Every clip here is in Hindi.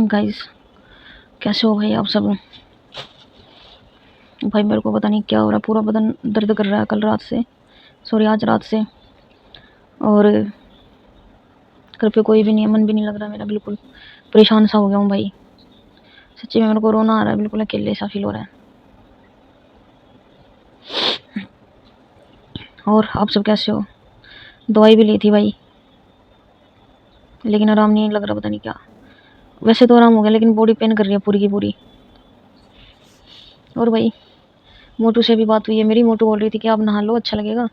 गाइस, कैसे हो भाई आप सब? भाई मेरे को पता नहीं क्या हो रहा है, पूरा बदन दर्द कर रहा है कल रात से, सॉरी आज रात से। और घर पे कोई भी नहीं है, मन भी नहीं लग रहा मेरा, बिल्कुल परेशान सा हो गया हूँ भाई। सच्ची में मेरे को रोना आ रहा है, बिल्कुल अकेले सा फील हो रहा है। और आप सब कैसे हो? दवाई भी ली थी भाई, लेकिन आराम नहीं लग रहा, पता नहीं क्या। वैसे तो आराम हो गया, लेकिन बॉडी पेन कर रही है पूरी की पूरी। और भाई मोटू से भी बात हुई है मेरी, मोटू बोल रही थी कि आप नहा लो, अच्छा लगेगा।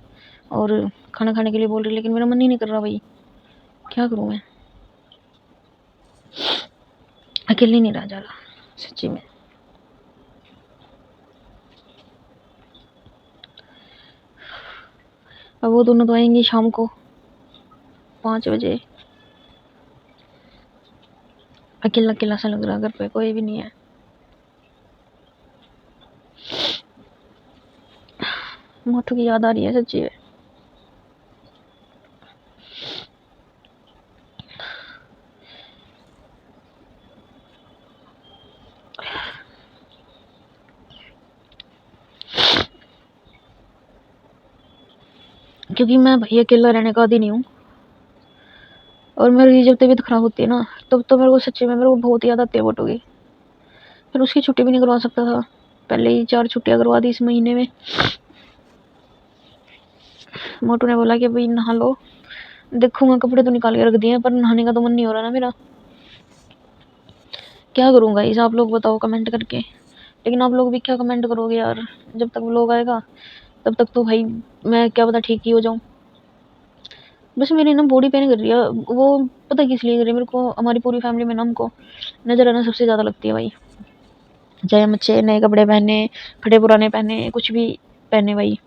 और खाना खाने के लिए बोल रही, लेकिन मेरा मन ही नहीं कर रहा भाई, क्या करूँ मैं? अकेले नहीं रहा जा रहा सच्ची में। अब वो दोनों तो आएंगी शाम को 5 बजे। अकेला अकेला सा लग रहा है, घर पे कोई भी नहीं है। मोटू की याद आ रही है सच्ची में। क्योंकि मैं भाई अकेला रहने का आदी नहीं हूँ। और मेरी जब तबीयत खराब होती है ना, तब तो मेरे को सच्ची में मेरे को बहुत याद आती है मोटू की। फिर उसकी छुट्टी भी नहीं करवा सकता था, पहले ही 4 छुट्टियां करवा दी इस महीने में। मोटू ने बोला कि भाई नहा लो। देखूंगा, कपड़े तो निकाल के रख दिए, पर नहाने का तो मन नहीं हो रहा ना मेरा। क्या करूंगा इस, आप लोग बताओ कमेंट करके। लेकिन आप लोग भी क्या कमेंट करोगे यार? जब तक व्लॉग आएगा तब तक तो भाई मैं क्या पता ठीक ही हो जाऊं। बस मेरी ना बॉडी पेन कर रही है वो, पता किस लिए कर रही है मेरे को? हमारी पूरी फैमिली में ना हमको नजर आना सबसे ज्यादा लगती है भाई। चाहे हम अच्छे नए कपड़े पहने, फटे पुराने पहने, कुछ भी पहने भाई,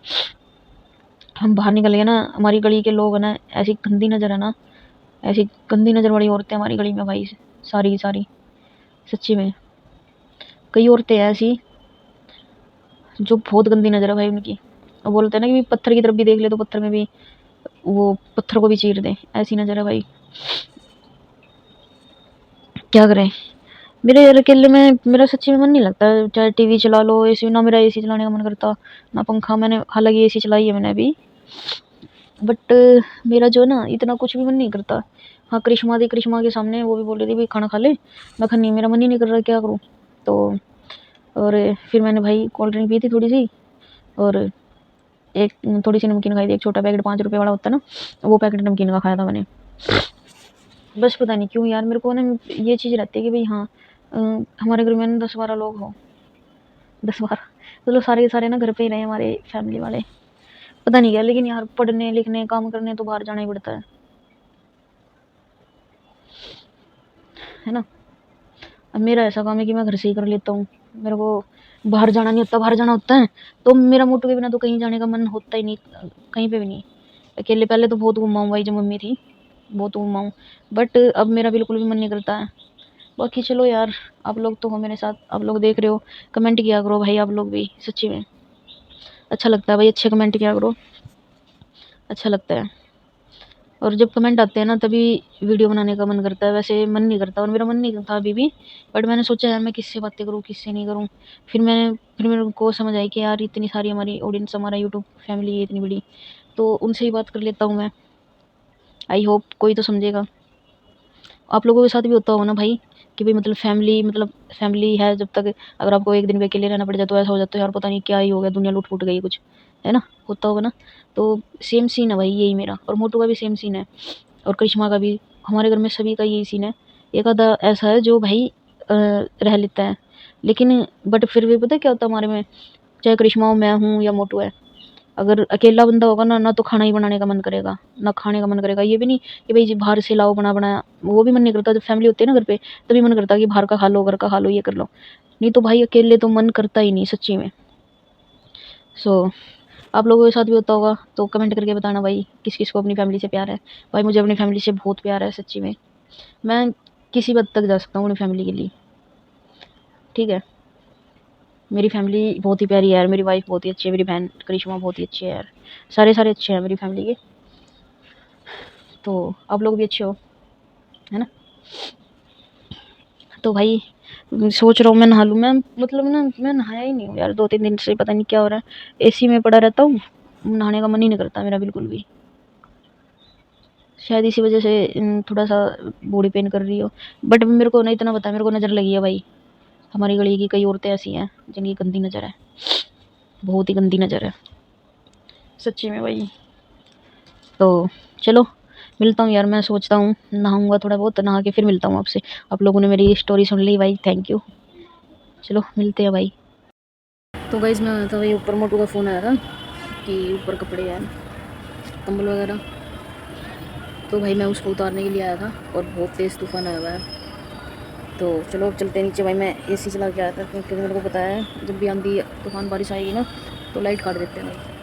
हम बाहर निकल गए ना, हमारी गली के लोग है ना, ऐसी गंदी नजर है ना, ऐसी गंदी नजर वाली औरतें हमारी गली में भाई, सारी की सारी। सच्ची में कई औरतें हैं ऐसी जो बहुत गंदी नजर है भाई उनकी। वो बोलते हैं ना कि पत्थर की तरफ भी देख ले तो पत्थर में भी, वो पत्थर को भी चीर दे, ऐसी नजर है भाई। क्या करें? मेरे यार अकेले में मेरा सच्ची में मन नहीं लगता। चाहे टीवी चला लो, एसी ना, मेरा एसी चलाने का मन करता ना, पंखा। मैंने हालांकि एसी चलाई है मैंने अभी, बट मेरा जो है ना, इतना कुछ भी मन नहीं करता। हाँ करिश्मा थी, करिश्मा के सामने वो भी बोल रही थी भाई खाना खा ले, मैं खा नहीं, मेरा मन ही नहीं कर रहा, क्या करूँ? तो और फिर मैंने भाई कोल्ड ड्रिंक पी थी थोड़ी सी, और एक थोड़ी सी नमकीन खाई थी, एक छोटा पैकेट 5 रुपए वाला होता है ना, वो पैकेट नमकीन का खाया था मैंने। बस पता नहीं क्यों यार, मेरे को ना ये चीज़ रहती है कि भाई हाँ, हमारे घर में ना 10-12 लोग हो, 10-12 तो लोग सारे के सारे ना घर पे ही रहे हमारे फैमिली वाले। पता नहीं क्या, लेकिन यार पढ़ने लिखने काम करने तो बाहर जाना ही पड़ता है ना। अब मेरा ऐसा काम है कि मैं घर से ही कर लेता हूँ, मेरे को बाहर जाना नहीं होता। बाहर जाना होता है तो मेरा मोटू के बिना तो कहीं जाने का मन होता ही नहीं, कहीं पे भी नहीं। अकेले पहले तो बहुत घूमा हूँ भाई, जब मम्मी थी बहुत घूमा हूँ, बट अब मेरा बिल्कुल भी मन नहीं करता है। बाकी चलो यार, आप लोग तो हो मेरे साथ, आप लोग देख रहे हो, कमेंट किया करो भाई आप लोग भी, सच्ची में अच्छा लगता है भाई, अच्छे कमेंट किया करो, अच्छा लगता है। और जब कमेंट आते हैं ना तभी वीडियो बनाने का मन करता है, वैसे मन नहीं करता, और मेरा मन नहीं था अभी भी। बट मैंने सोचा यार मैं किससे बातें करूँ, किससे नहीं करूँ। फिर मेरे को समझ आई कि यार इतनी सारी हमारी ऑडियंस, हमारा यूट्यूब फैमिली है इतनी बड़ी, तो उनसे ही बात कर लेता हूँ मैं। आई होप कोई तो समझेगा। आप लोगों के साथ भी होता होगा ना भाई, कि भाई मतलब फैमिली है जब तक, अगर आपको एक दिन भी अकेले रहना पड़ जाए तो ऐसा हो जाता है यार, पता नहीं क्या ही हो गया, दुनिया लूट फूट गई कुछ, है ना, होता होगा ना। तो सेम सीन है भाई, यही मेरा और मोटू का भी सेम सीन है, और करिश्मा का भी। हमारे घर में सभी का यही सीन है। एक आधा ऐसा है जो भाई रह लेता है, लेकिन बट फिर भी पता है क्या होता है हमारे में, चाहे करिश्मा हो, मैं हूँ या मोटू है, अगर अकेला बंदा होगा ना, ना तो खाना ही बनाने का मन करेगा, ना खाने का मन करेगा। ये भी नहीं कि भाई जी बाहर से लाओ बना बनाया, वो भी मन नहीं करता। जब फैमिली होती है ना घर पे, तभी मन करता है कि बाहर का खा लो, घर का खा लो, ये कर लो। नहीं तो भाई अकेले तो मन करता ही नहीं सच्ची में। सो आप लोगों के साथ भी होता होगा तो कमेंट करके बताना भाई, किस किस को अपनी फैमिली से प्यार है। भाई मुझे अपनी फैमिली से बहुत प्यार है सच्ची में, मैं किसी हद तक जा सकता हूँ अपनी फैमिली के लिए, ठीक है। मेरी फैमिली बहुत ही प्यारी है यार, मेरी वाइफ बहुत ही अच्छी है, मेरी बहन करिश्मा बहुत ही अच्छी है यार, सारे सारे अच्छे हैं मेरी फैमिली के। तो आप लोग भी अच्छे हो, है ना। तो भाई सोच रहा हूँ मैं नहा लूँ। मैं मतलब ना मैं नहाया ही नहीं हूँ यार 2-3 दिन से, पता नहीं क्या हो रहा है। एसी में पड़ा रहता हूँ, नहाने का मन ही नहीं करता मेरा बिल्कुल भी। शायद इसी वजह से थोड़ा-सा बॉडी पेन कर रही हो। बट मेरे को ना इतना पता है, मेरे को नज़र लगी है भाई। हमारी गली की कई औरतें ऐसी हैं जिनकी गंदी नज़र है, बहुत ही गंदी नज़र है सच्ची में भाई। तो चलो मिलता हूँ यार, मैं सोचता हूँ नहाऊँगा थोड़ा बहुत, नहा के फिर मिलता हूँ आपसे। आप लोगों ने मेरी स्टोरी सुन ली भाई, थैंक यू। चलो मिलते हैं भाई। तो गाइस मैं आया था भाई, ऊपर मोटू का फ़ोन आया था कि ऊपर कपड़े हैं, कंबल वगैरह। तो भाई मैं उसको उतारने के लिए आया था और बहुत तेज़ तूफ़ान आया हुआ है। तो चलो अब चलते हैं नीचे भाई। मैं एसी चला के आया था क्योंकि मेरे को पता है जब भी आंधी तूफ़ान बारिश आएगी ना तो लाइट काट देते हैं भाई।